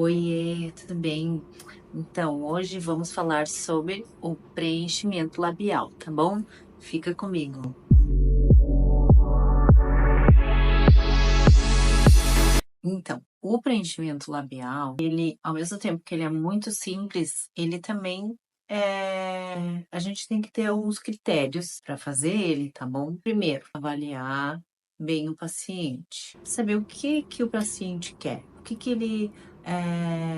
Oiê, tudo bem? Então, hoje vamos falar sobre o preenchimento labial, tá bom? Fica comigo. Então, o preenchimento labial, ele, ao mesmo tempo que ele é muito simples, ele também a gente tem que ter alguns critérios para fazer ele, tá bom? Primeiro, avaliar bem o paciente, saber o que que o paciente quer, o que que ele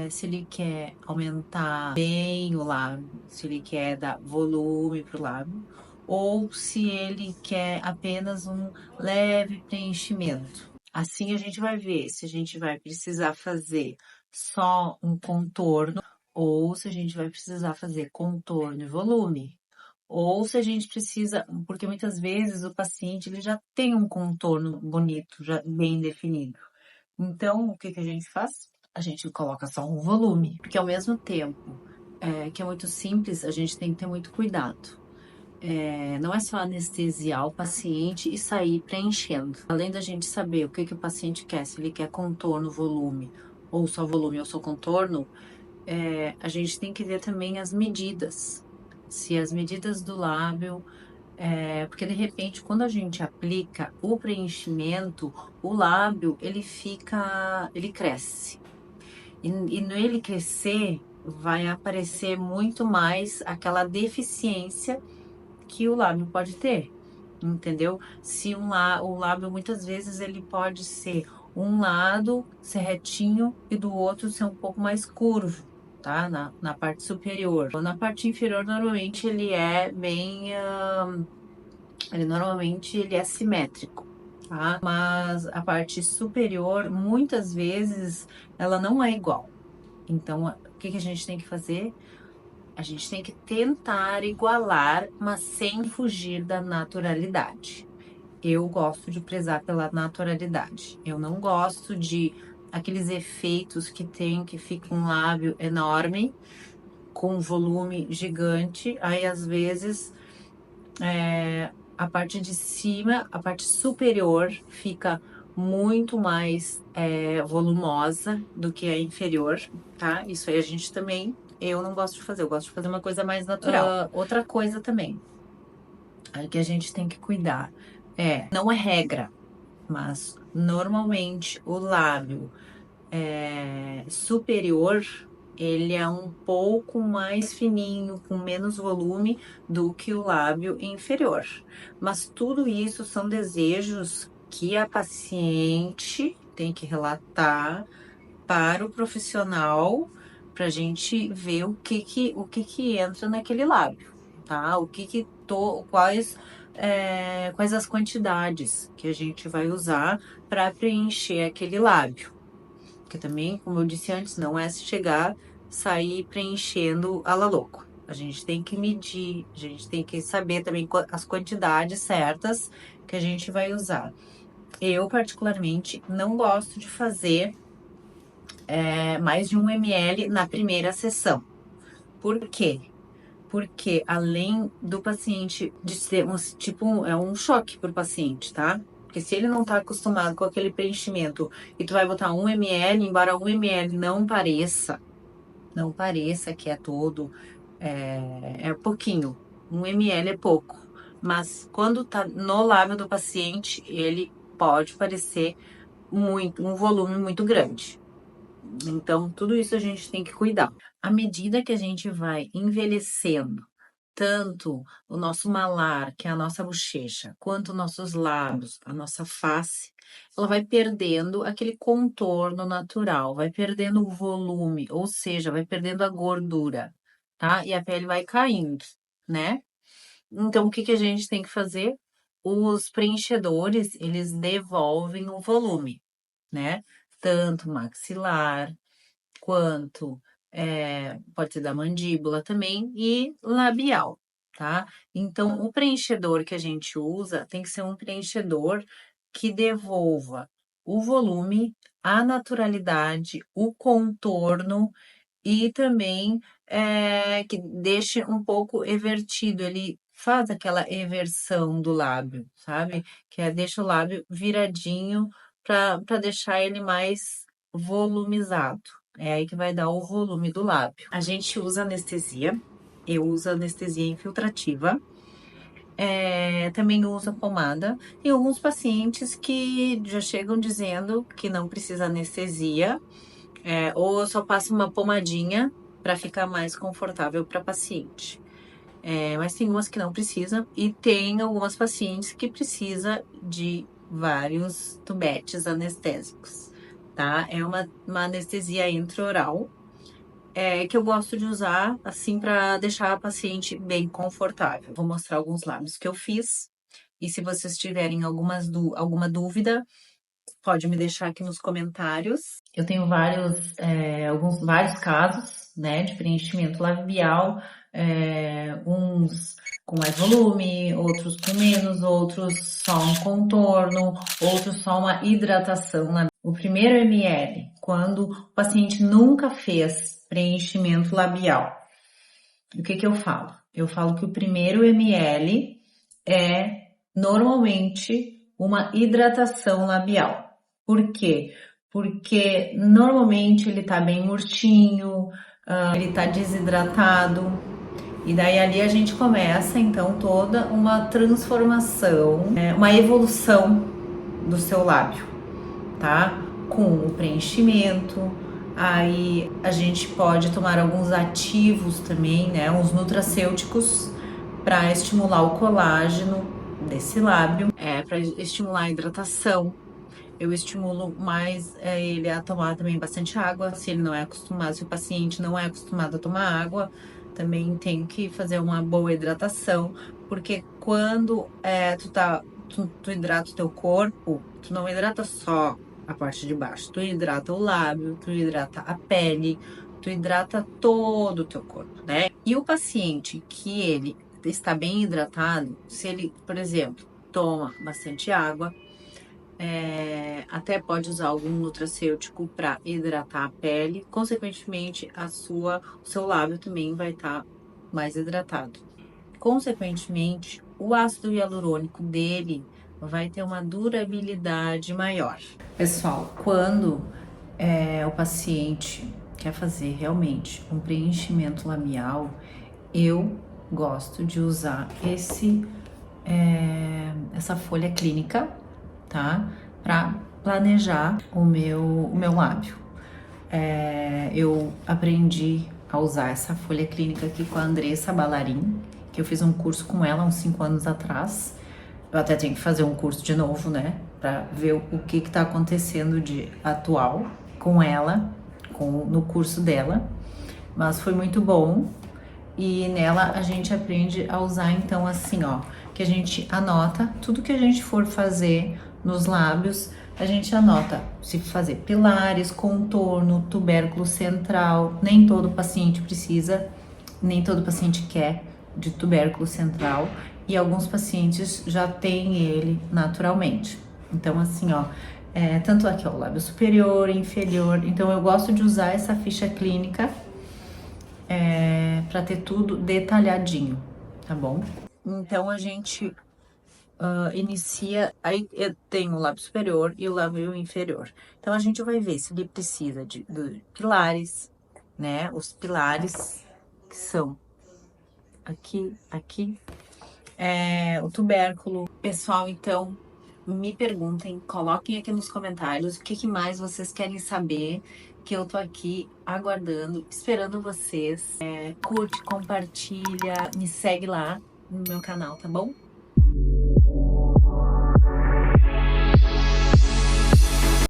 se ele quer aumentar bem o lábio, se ele quer dar volume para o lábio, ou se ele quer apenas um leve preenchimento. Assim a gente vai ver se a gente vai precisar fazer só um contorno ou se a gente vai precisar fazer contorno e volume. Ou se a gente precisa, porque muitas vezes o paciente ele já tem um contorno bonito, já bem definido. Então, o que que a gente faz? A gente coloca só um volume, porque ao mesmo tempo que é muito simples, a gente tem que ter muito cuidado. Não é só anestesiar o paciente e sair preenchendo. Além da gente saber o que que o paciente quer, se ele quer contorno, volume, ou só contorno, a gente tem que ver também as medidas. Se as medidas do lábio, porque de repente quando a gente aplica o preenchimento, o lábio ele cresce. E nele crescer, vai aparecer muito mais aquela deficiência que o lábio pode ter, entendeu? Se o lábio muitas vezes ele pode ser um lado ser retinho e do outro ser um pouco mais curvo, tá? Na parte superior. Na parte inferior, normalmente ele é simétrico. Tá? Mas a parte superior, muitas vezes, ela não é igual. Então, o que que a gente tem que fazer? A gente tem que tentar igualar, mas sem fugir da naturalidade. Eu gosto de prezar pela naturalidade. Eu não gosto de aqueles efeitos que tem, que fica um lábio enorme, com volume gigante. Aí, às vezes, a parte de cima, a parte superior, fica muito mais volumosa do que a inferior, tá? Isso aí a gente também, eu não gosto de fazer, eu gosto de fazer uma coisa mais natural. Outra coisa também, que a gente tem que cuidar, não é regra, mas normalmente o lábio superior, ele é um pouco mais fininho, com menos volume do que o lábio inferior. Mas tudo isso são desejos que a paciente tem que relatar para o profissional para a gente ver o que que entra naquele lábio, tá? Quais as quantidades que a gente vai usar para preencher aquele lábio. Porque também, como eu disse antes, não é se chegar, sair preenchendo a la louco. A gente tem que medir, a gente tem que saber também as quantidades certas que a gente vai usar. Eu, particularmente, não gosto de fazer mais de 1 ml na primeira sessão. Por quê? Porque além do paciente de ser é um choque para o paciente, tá? Porque se ele não tá acostumado com aquele preenchimento e tu vai botar 1 ml, embora 1 ml não pareça que é todo, é pouquinho. 1 ml é pouco. Mas quando tá no lábio do paciente, ele pode parecer um volume muito grande. Então, tudo isso a gente tem que cuidar. À medida que a gente vai envelhecendo, tanto o nosso malar, que é a nossa bochecha, quanto nossos lábios, a nossa face, ela vai perdendo aquele contorno natural, vai perdendo o volume, ou seja, vai perdendo a gordura, tá? E a pele vai caindo, né? Então, o que que a gente tem que fazer? Os preenchedores, eles devolvem o volume, né? Tanto maxilar, quanto pode ser da mandíbula também, e labial, tá? Então, o preenchedor que a gente usa tem que ser um preenchedor que devolva o volume, a naturalidade, o contorno e também que deixe um pouco evertido, ele faz aquela eversão do lábio, sabe? Que deixa o lábio viradinho para deixar ele mais volumizado. É aí que vai dar o volume do lábio. A gente usa anestesia, eu uso anestesia infiltrativa. Também uso a pomada. E alguns pacientes que já chegam dizendo que não precisa anestesia, ou eu só passo uma pomadinha para ficar mais confortável para paciente. Mas tem umas que não precisam e tem algumas pacientes que precisa de vários tubetes anestésicos, tá? É uma anestesia intraoral, que eu gosto de usar assim para deixar a paciente bem confortável. Vou mostrar alguns lábios que eu fiz e se vocês tiverem alguma dúvida, pode me deixar aqui nos comentários. Eu tenho vários casos, né, de preenchimento labial, uns com mais volume, outros com menos, outros só um contorno, outros só uma hidratação. O primeiro ml, quando o paciente nunca fez preenchimento labial, o que eu falo? Eu falo que o primeiro ml é normalmente uma hidratação labial. Por quê? Porque normalmente ele tá bem murchinho, ele tá desidratado, e daí ali a gente começa então toda uma transformação, uma evolução do seu lábio, tá? Com o preenchimento, aí a gente pode tomar alguns ativos também, né? Uns nutracêuticos para estimular o colágeno desse lábio, para estimular a hidratação. Eu estimulo mais ele a tomar também bastante água, se ele não é acostumado, se o paciente não é acostumado a tomar água, também tem que fazer uma boa hidratação, porque quando tu hidrata o teu corpo, tu não hidrata só a parte de baixo, tu hidrata o lábio, tu hidrata a pele, tu hidrata todo o teu corpo, né? E o paciente que ele está bem hidratado, se ele, por exemplo, toma bastante água, até pode usar algum nutracêutico para hidratar a pele, consequentemente o seu lábio também vai estar mais hidratado. Consequentemente, o ácido hialurônico dele vai ter uma durabilidade maior. Pessoal, quando o paciente quer fazer realmente um preenchimento labial, eu gosto de usar essa folha clínica, tá? Para planejar o meu lábio. Eu aprendi a usar essa folha clínica aqui com a Andressa Ballarin, que eu fiz um curso com ela uns 5 anos atrás. Eu até tenho que fazer um curso de novo, né? Para ver o que tá acontecendo de atual com ela, no curso dela. Mas foi muito bom. E nela a gente aprende a usar, então, assim, ó, que a gente anota tudo que a gente for fazer nos lábios, a gente anota se fazer pilares, contorno, tubérculo central. Nem todo paciente precisa, nem todo paciente quer de tubérculo central, e alguns pacientes já têm ele naturalmente. Então, assim, ó, tanto aqui, ó, lábio superior, inferior. Então, eu gosto de usar essa ficha clínica para ter tudo detalhadinho, tá bom? Então a gente inicia, aí eu tenho o lábio superior e o lábio inferior. Então a gente vai ver se ele precisa de pilares, né? Os pilares que são aqui, o tubérculo. Pessoal, então me perguntem, coloquem aqui nos comentários o que mais vocês querem saber, que eu tô aqui aguardando, esperando vocês. Curte, compartilha, me segue lá no meu canal, tá bom?